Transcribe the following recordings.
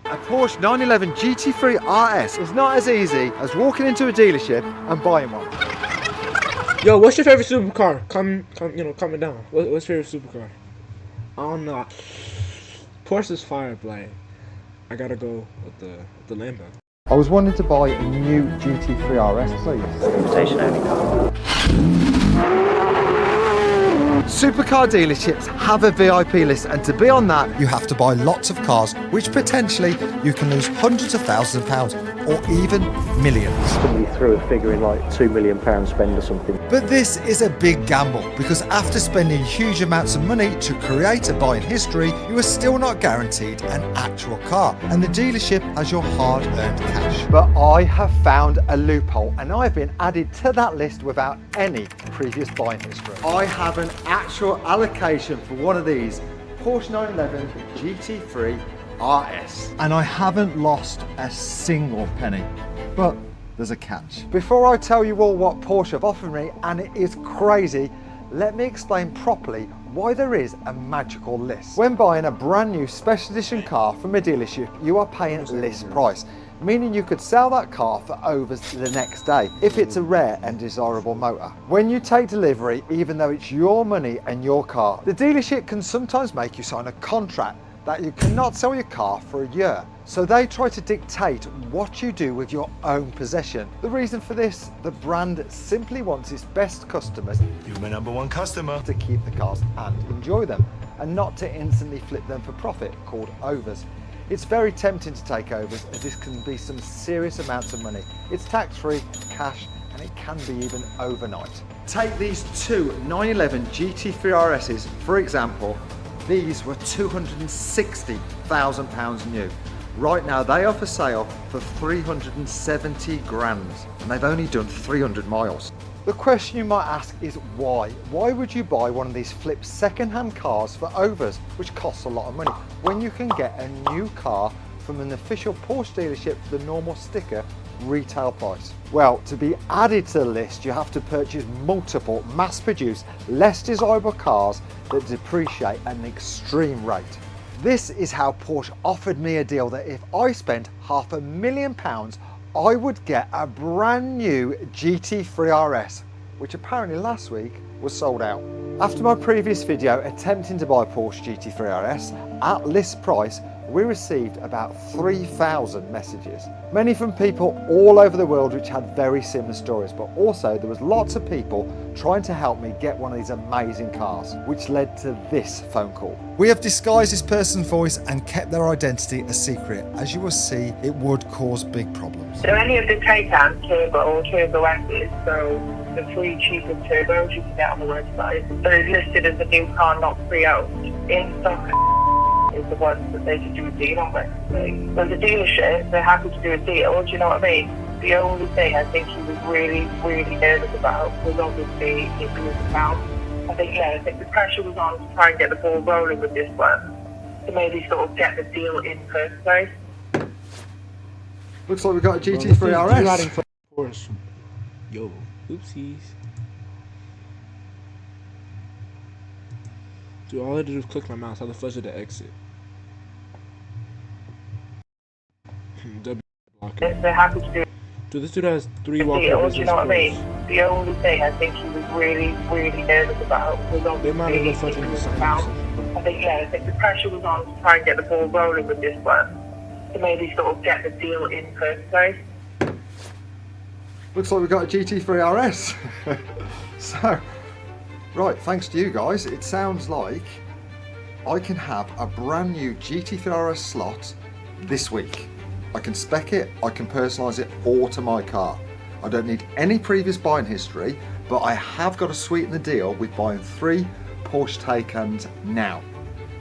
A Porsche 911 GT3 RS is not as easy as walking into a dealership and buying one. Yo, what's your favorite supercar? Comment down. What's your favorite supercar? I don't know. Porsche's fire, but I gotta go with the Lambo. I was wanting to buy a new GT3 RS, please. Invitation only car. Supercar dealerships have a VIP list, and to be on that, you have to buy lots of cars, which potentially you can lose hundreds of thousands of pounds or even millions. Somebody threw a figure in like £2 million spend or something. But this is a big gamble, because after spending huge amounts of money to create a buying history, you are still not guaranteed an actual car, and the dealership has your hard-earned cash. But I have found a loophole, and I've been added to that list without any previous buying history. I have an actual allocation for one of these Porsche 911 GT3 RS, and I haven't lost a single penny. But there's a catch. Before I tell you all what Porsche have offered me, and it is crazy, let me explain properly why there is a magical list. When buying a brand new special edition car from a dealership, you are paying list price, meaning you could sell that car for overs the next day if it's a rare and desirable motor. When you take delivery, even though it's your money and your car, the dealership can sometimes make you sign a contract that you cannot sell your car for a year. So they try to dictate what you do with your own possession. The reason for this, the brand simply wants its best customers, You're my number one customer, to keep the cars and enjoy them, and not to instantly flip them for profit, called overs. It's very tempting to take overs, as this can be some serious amounts of money. It's tax-free, cash, and it can be even overnight. Take these two 911 GT3 RSs, for example. These were £260,000 new. Right now they are for sale for 370 grand, and they've only done 300 miles. The question you might ask is why? Why would you buy one of these flipped second-hand cars for overs, which costs a lot of money, when you can get a new car from an official Porsche dealership for the normal sticker retail price? Well, to be added to the list, you have to purchase multiple mass-produced, less desirable cars that depreciate at an extreme rate. This is how Porsche offered me a deal that if I spent £500,000, I would get a brand new GT3 RS, which apparently last week was sold out. After my previous video attempting to buy Porsche GT3 RS at list price, we received about 3,000 messages, many from people all over the world which had very similar stories, but also there was lots of people trying to help me get one of these amazing cars, which led to this phone call. We have disguised this person's voice and kept their identity a secret. As you will see, it would cause big problems. So any of the Taycan turbo or turbo S's, so the three cheapest turbos you can get on the website, that is listed as a new car, not pre-owned, in stock is the ones that they can do a deal on basically. So the dealership, they're happy to do a deal, do you know what I mean? The only thing I think he was really, really nervous about was obviously it being about. I think the pressure was on to try and get the ball rolling with this one, to maybe sort of get the deal in first place. Looks like we've got a GT3 RS. Porsche. Yo, oopsies. Dude, all I did was click my mouse. How the fuck did I exit? W block it. They're happy to do Dude, this dude has 3 a Walker deal, do business you know what I mean? cards. The only thing I think he was really, really nervous about was They might obviously have been fucking it was the about. same. I think the pressure was on to try and get the ball rolling with this one, to maybe sort of get the deal in first place. Looks like we've got a GT3 RS. So, right, thanks to you guys, it sounds like I can have a brand new GT3 RS slot this week. I can spec it, I can personalise it all to my car. I don't need any previous buying history, but I have got to sweeten the deal with buying 3 Porsche Taycans now.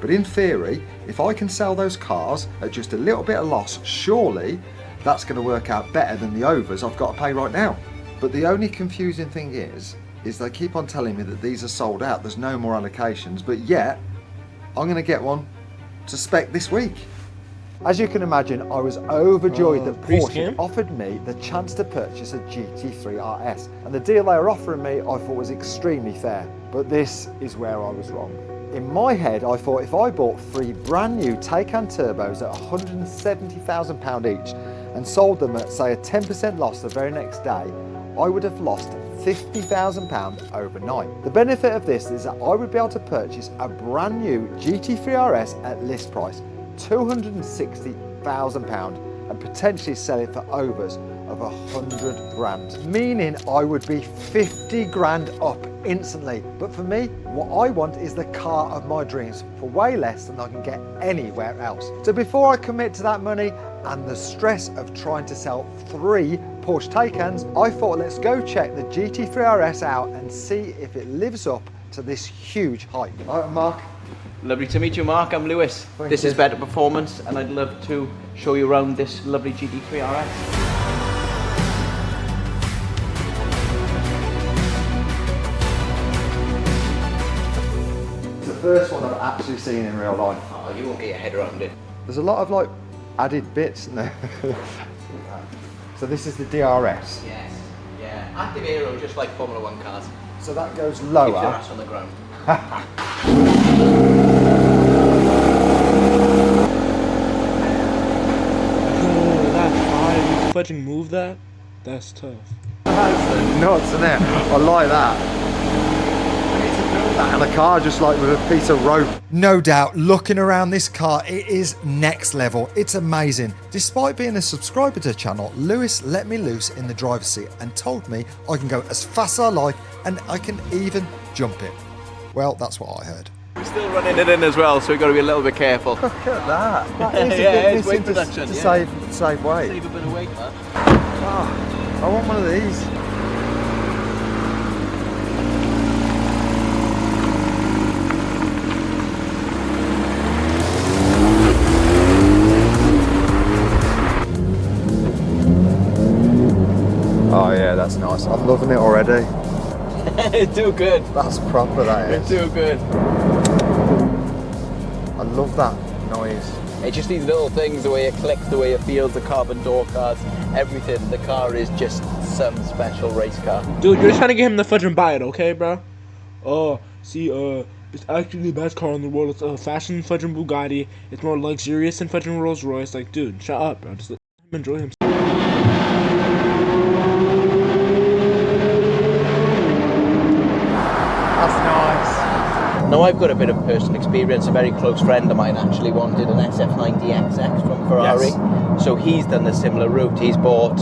But in theory, if I can sell those cars at just a little bit of loss, surely that's going to work out better than the overs I've got to pay right now. But the only confusing thing is they keep on telling me that these are sold out, there's no more allocations, but yet I'm going to get one to spec this week. As you can imagine, I was overjoyed that Porsche had offered me the chance to purchase a GT3 RS, and the deal they were offering me I thought was extremely fair. But this is where I was wrong. In my head, I thought if I bought 3 brand new Taycan turbos at £170,000 each and sold them at, say, a 10% loss the very next day, I would have lost £50,000 overnight. The benefit of this is that I would be able to purchase a brand new GT3 RS at list price, £260,000, and potentially sell it for overs of 100 grand, meaning I would be 50 grand up instantly. But for me, what I want is the car of my dreams for way less than I can get anywhere else. So before I commit to that money and the stress of trying to sell 3 Porsche Taycans, I thought let's go check the GT3 RS out and see if it lives up to this huge hype. All right, Mark. Lovely to meet you, Mark. I'm Lewis. This is Better Performance, and I'd love to show you around this lovely GT3 RS. It's the first one I've actually seen in real life. Oh, you won't get your head around it. There's a lot of like added bits in there. So this is the DRS. Yes. Yeah. Active aero, just like Formula 1 cars. So that goes Keep your lower. ass on the ground. Fudging move that? That's tough. That's nuts, isn't it? I like that. And the car just like with a piece of rope. No doubt, looking around this car, it is next level. It's amazing. Despite being a subscriber to the channel, Lewis let me loose in the driver's seat and told me I can go as fast as I like and I can even jump it. Well, that's what I heard. We're still running it in as well, so we've got to be a little bit careful. Look at that. That is a Yeah, bit it's weight missing reduction, to yeah. save weight. Save a bit of weight, man. Oh, I want one of these. Oh yeah, that's nice. I'm loving it already. It's too good. That's proper, that It's is. too good. I love that noise. It's just these little things, the way it clicks, the way it feels, the carbon door cards, everything. The car is just some special race car. Dude, you're just trying to get him to fudge and buy it, okay, bro? Oh, see, it's actually the best car in the world. It's a fashion fudging Bugatti. It's more luxurious than fudging Rolls Royce. Like, dude, shut up, bro. Just let him enjoy himself. That's nice. Now I've got a bit of personal experience. A very close friend of mine actually wanted an SF90XX from Ferrari. Yes. So he's done a similar route. He's bought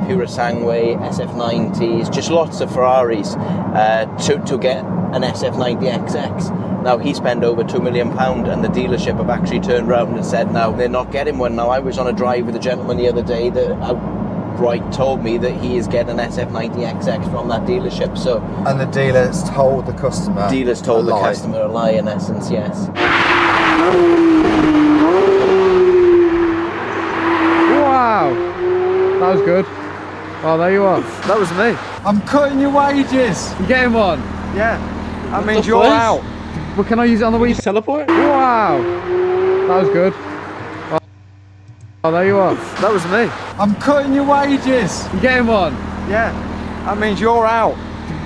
Pura Sangue, SF90s, just lots of Ferraris to get an SF90XX. Now he spent over £2 million and the dealership have actually turned around and said now they're not getting one. Now I was on a drive with a gentleman the other day that outright told me that he is getting an SF90XX from that dealership. So And the dealer's told the customer. dealers told a the lie. customer a lie in essence, yes. Wow, that was good. Oh, there you are. That was me. I'm cutting your wages. You getting one? Yeah. That means the you're fudge? out. But can I use it on the You weekend? just teleport? Wow, that was good. Oh, there you are. That was me. I'm cutting your wages. You getting one? Yeah. That means you're out.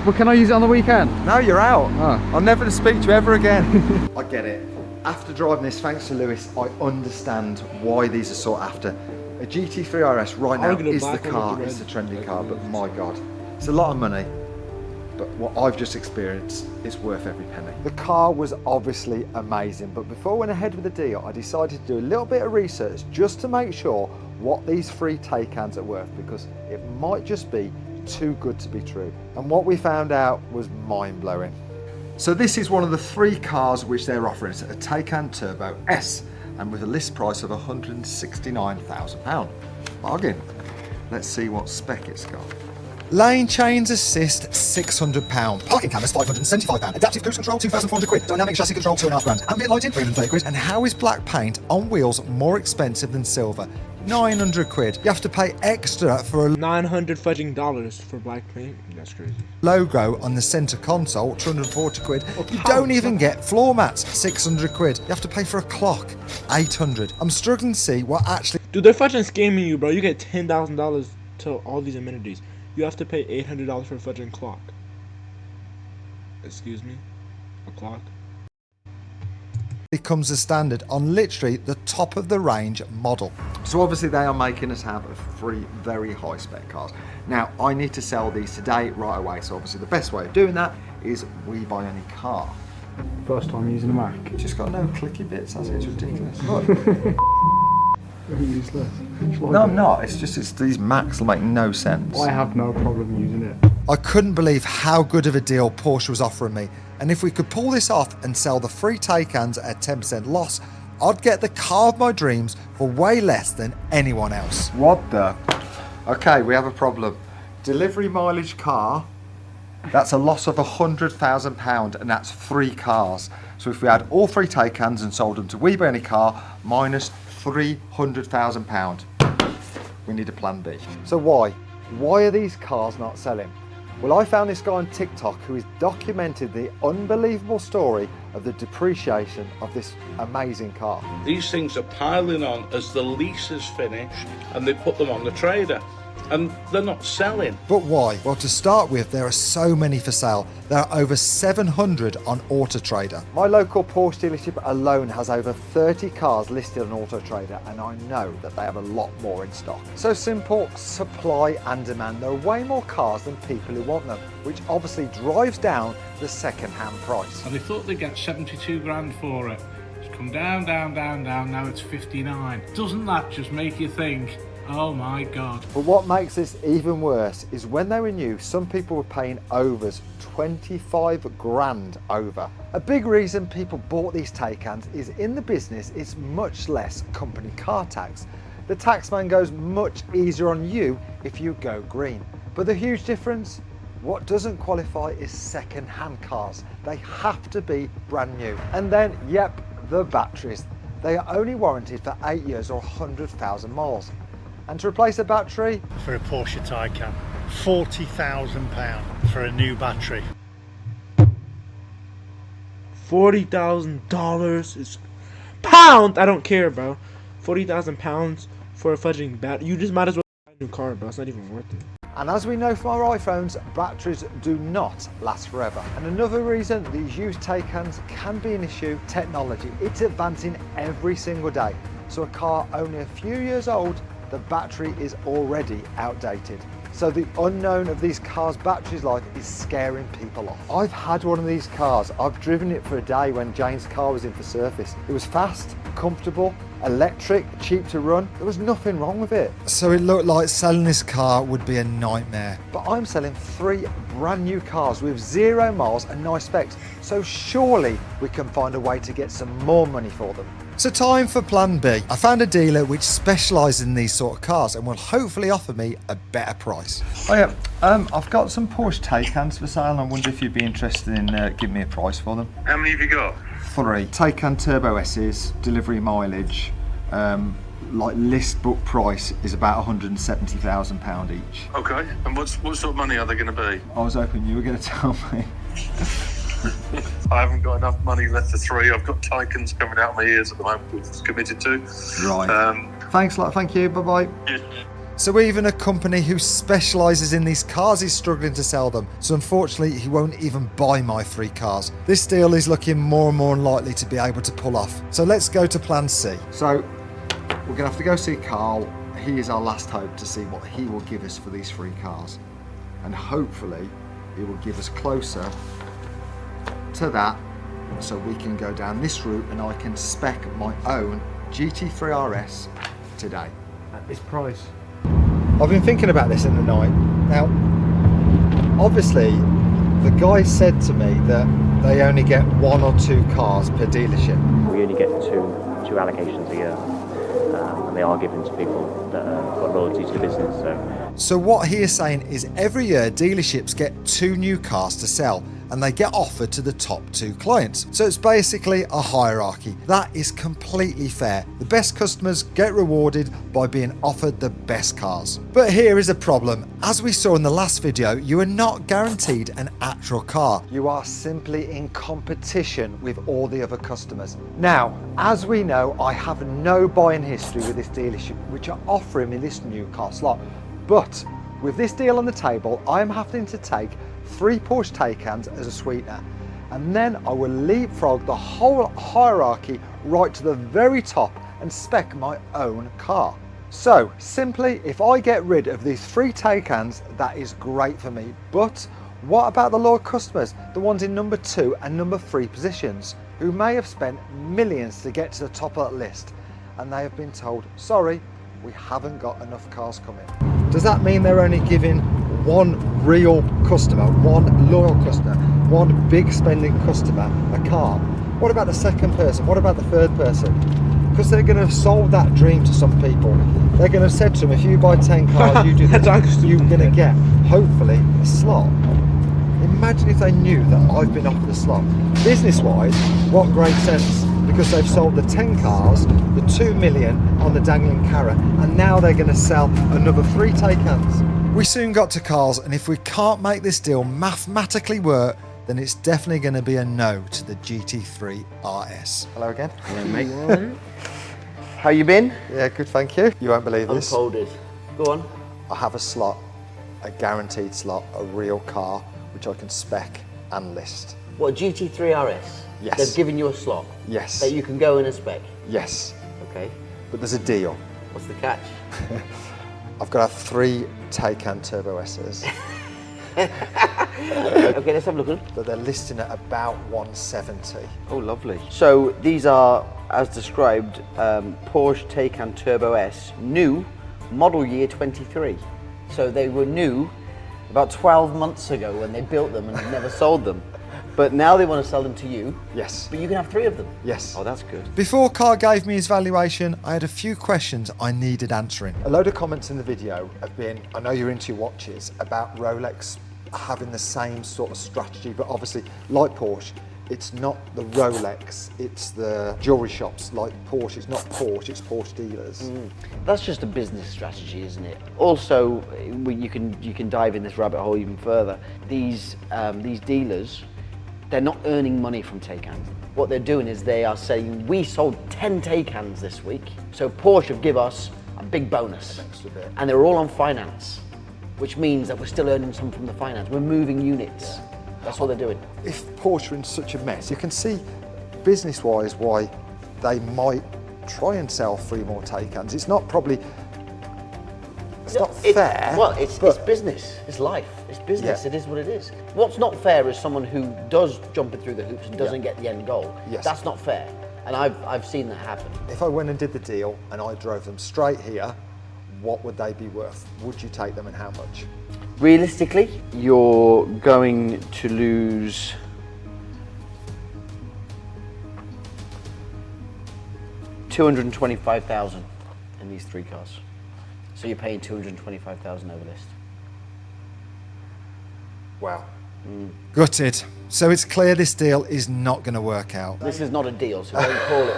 But can I use it on the weekend? No, you're out. Oh. I'll never speak to you ever again. I get it. After driving this, thanks to Lewis, I understand why these are sought after. A GT3 RS right now I'm gonna is the black one car, with the it's the red. trendy car, but my God, it's a lot of money. But what I've just experienced is worth every penny. The car was obviously amazing, but before I went ahead with the deal, I decided to do a little bit of research just to make sure what these 3 Taycans are worth, because it might just be too good to be true. And what we found out was mind-blowing. So this is one of the 3 cars which they're offering. It's a Taycan Turbo S, and with a list price of £169,000. Bargain. Let's see what spec it's got. Lane chains assist £600. Parking cameras £575. Adaptive cruise control £2,400. Dynamic chassis control £2,500. Ambient lighting £330. And how is black paint on wheels more expensive than silver? £900. You have to pay extra for a $900 fudging dollars for black paint. That's crazy. logo on the centre console, £240. You don't even get floor mats, £600. You have to pay for a clock, £800. I'm struggling to see what actually. Dude, they're fudging scamming you, bro. You get $10,000 to all these amenities. You have to pay $800 for a fudging clock. Excuse me? A clock? It comes as standard on literally the top of the range model. So obviously they are making us have 3 very high spec cars. Now I need to sell these today right away, so obviously the best way of doing that is we buy any car. First time using a Mac. It's just got no clicky bits, that's it, it's ridiculous. Look. Useless. No, I'm not, it's these Macs make no sense. I have no problem using it. I couldn't believe how good of a deal Porsche was offering me, and if we could pull this off and sell the 3 Taycans at a 10% loss, I'd get the car of my dreams for way less than anyone else. What the? Okay, we have a problem. Delivery mileage car, that's a loss of £100,000, and that's 3 cars. So if we had all 3 Taycans and sold them to We Buy Any Car, minus £300,000. We need a plan B. So why? Why are these cars not selling? Well, I found this guy on TikTok who has documented the unbelievable story of the depreciation of this amazing car. These things are piling on as the lease is finished and they put them on the trader. And they're not selling. But why? Well, to start with, there are so many for sale. There are over 700 on Auto Trader. My local Porsche dealership alone has over 30 cars listed on Auto Trader, and I know that they have a lot more in stock. So simple, supply and demand. There are way more cars than people who want them, which obviously drives down the second-hand price. And they thought they'd get 72 grand for it. It's come down, down, down, down, now it's 59. Doesn't that just make you think, oh my God. But what makes this even worse is when they were new, some people were paying overs, 25 grand over. A big reason people bought these Taycans is in the business it's much less company car tax. The taxman goes much easier on you if you go green. But the huge difference, what doesn't qualify is second-hand cars. They have to be brand new. And then, yep, the batteries. They are only warranted for 8 years or 100,000 miles. And to replace a battery, for a Porsche Taycan, £40,000 for a new battery. $40,000 is pound. I don't care, bro. £40,000 for a fudging bat. You just might as well buy a new car, bro. It's not even worth it. and as we know from our iPhones, batteries do not last forever. And another reason these used Taycans can be an issue, technology. It's advancing every single day. So a car only a few years old, the battery is already outdated. So the unknown of these cars' batteries life is scaring people off. I've had one of these cars. I've driven it for a day when Jane's car was in for service. It was fast, comfortable, electric, cheap to run. There was nothing wrong with it. So it looked like selling this car would be a nightmare. But I'm selling 3 brand new cars with 0 miles and nice specs. So surely we can find a way to get some more money for them. So time for plan B. I found a dealer which specialises in these sort of cars and will hopefully offer me a better price. Oh yeah, I've got some Porsche Taycans for sale and I wonder if you'd be interested in giving me a price for them. How many have you got? 3. Taycan Turbo S's, delivery mileage, like list book price is about £170,000 each. Okay, and what sort of money are they going to be? I was hoping you were going to tell me. I haven't got enough money left for 3. I've got Taycans coming out of my ears at the moment, which is committed to. Right. Thanks a lot, thank you, bye-bye. Yeah. So even a company who specialises in these cars is struggling to sell them. So unfortunately, he won't even buy my 3 cars. This deal is looking more and more unlikely to be able to pull off. So let's go to plan C. So we're gonna have to go see Carl. He is our last hope to see what he will give us for these 3 cars. And hopefully he will give us closer to that so we can go down this route and I can spec my own GT3 RS today. At this price. I've been thinking about this in the night. Now, obviously, the guy said to me that they only get 1 or 2 cars per dealership. We only get two allocations a year, and they are given to people that have got loyalty to the business. So what he is saying is every year dealerships get 2 new cars to sell and they get offered to the top 2 clients. So it's basically a hierarchy. That is completely fair. The best customers get rewarded by being offered the best cars. But here is a problem. As we saw in the last video, you are not guaranteed an actual car. You are simply in competition with all the other customers. Now, as we know, I have no buying history with this dealership, which are offering me this new car slot. But with this deal on the table, I am having to take 3 Porsche Taycans as a sweetener. and then I will leapfrog the whole hierarchy right to the very top and spec my own car. So simply, if I get rid of these 3 Taycans, that is great for me. But what about the loyal customers, the ones in number 2 and number 3 positions, who may have spent millions to get to the top of that list, and they have been told, sorry, we haven't got enough cars coming. Does that mean they're only giving one real customer, one loyal customer, one big spending customer a car? What about the second person? What about the third person? Because they're going to have sold that dream to some people. They're going to have said to them, if you buy 10 cars, you do this, you're going to get, hopefully, a slot. Imagine if they knew that I've been offered a slot. Business-wise, what great sense, because they've sold the 10 cars, the 2 million on the dangling carrot, and now they're going to sell another 3 Taycans. We soon got to cars, and if we can't make this deal mathematically work, then it's definitely going to be a no to the GT3 RS. Hello again. Hello, mate. How you been? Yeah, good, thank you. You won't believe this. Unfolded. Go on. I have a slot, a guaranteed slot, a real car, which I can spec and list. What, GT3 RS? Yes. They've given you a slot? Yes. That you can go in and spec? Yes. Okay. But there's a deal. What's the catch? I've got to have 3 Taycan Turbo S's. Okay, let's have a look. But they're listing at about 170. Oh, lovely. So these are, as described, Porsche Taycan Turbo S, new, model year 23. So they were new about 12 months ago when they built them and never sold them. But now they want to sell them to you. Yes. But you can have 3 of them. Yes. Oh, that's good. Before Carl gave me his valuation, I had a few questions I needed answering. A load of comments in the video have been, I know you're into watches, about Rolex having the same sort of strategy, but obviously, like Porsche, it's not the Rolex, it's the jewellery shops like Porsche. It's not Porsche, it's Porsche dealers. That's just a business strategy, isn't it? Also, you can dive in this rabbit hole even further. These dealers, they're not earning money from Taycans. What they're doing is they are saying, we sold 10 Taycans this week, so Porsche give us a big bonus. An extra bit. And they're all on finance, which means that we're still earning some from the finance. We're moving units. Yeah. That's what they're doing. If Porsche are in such a mess, you can see business-wise why they might try and sell 3 more Taycans. It's not probably, it's not fair. Well, it's business, it's life, it's business, Yeah. It is what it is. What's not fair is someone who does jump it through the hoops and doesn't get the end goal. Yes. That's not fair, and I've seen that happen. If I went and did the deal and I drove them straight here, what would they be worth? Would you take them and how much? Realistically, you're going to lose $225,000 in these 3 cars. So you're paying $225,000 over list. Wow. Gutted. So it's clear this deal is not going to work out. This is not a deal, so don't call it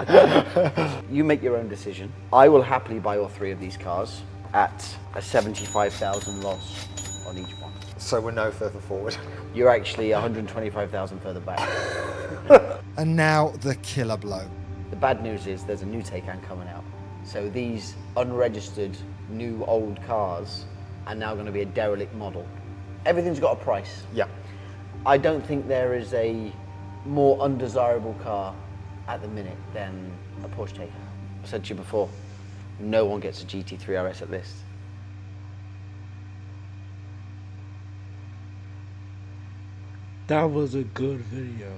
that. You make your own decision. I will happily buy all 3 of these cars at a $75,000 loss on each one. So we're no further forward. You're actually $125,000 further back. And now the killer blow. The bad news is there's a new Taycan coming out. So these unregistered new old cars are now going to be a derelict model. Everything's got a price. Yeah. I don't think there is a more undesirable car at the minute than a Porsche Taycan. I said to you before, no one gets a GT3 RS at list. That was a good video.